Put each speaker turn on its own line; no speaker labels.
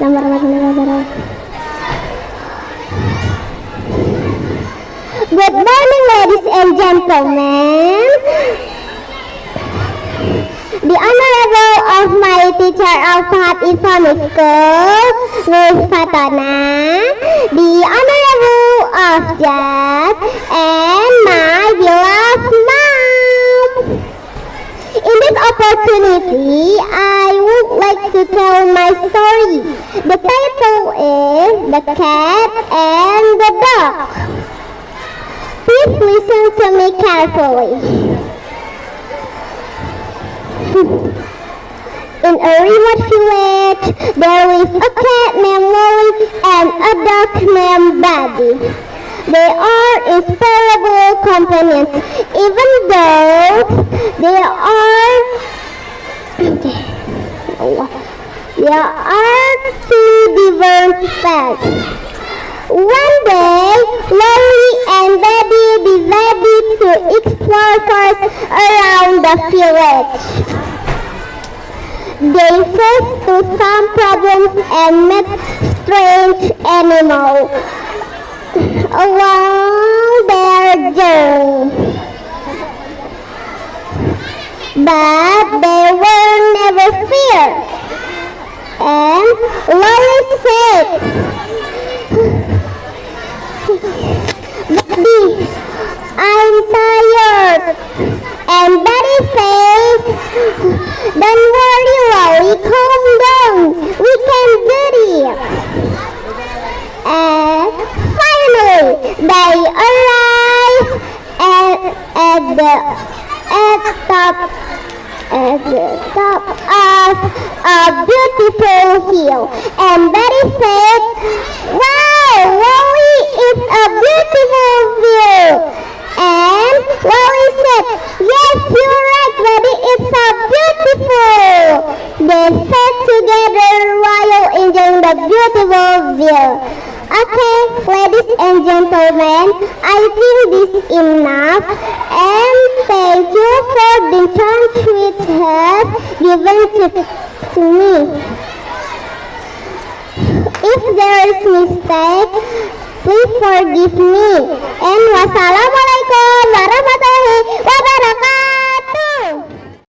warahmatullahi wabarakatuh. Good morning, ladies and gentlemen. The Honorable of my teacher of Pahat Islamic School, Miss Fatona, the Honorable of Judge, and my beloved mom. In this opportunity, I would like to tell my story. The title is The Cat and the Dog. Please listen to me carefully. In a remote village, there lives a cat named Lolly and a dog named Buddy. They are inseparable companions, even though they are two different pets. One day, Lolly and Buddy decided to explore first around the village. They faced some problems and met strange animals along their journey. But they were never feared. And Lolly said, "Buddy, I'm tired." And Buddy said, "Don't worry, Lolly, calm down. We can do it." And finally, they arrived at the top of a beautiful hill. And Buddy said, "Wow, Lolly, it's a beautiful view." And Lolly said, "Yes, you're right, Buddy, it's so beautiful." They sat together while enjoying the beautiful view. Okay, ladies and gentlemen, I think this is enough, and thank you for the chance which has given to me. If there is mistake, please forgive me. And wassalamualaikum warahmatullahi wabarakatuh.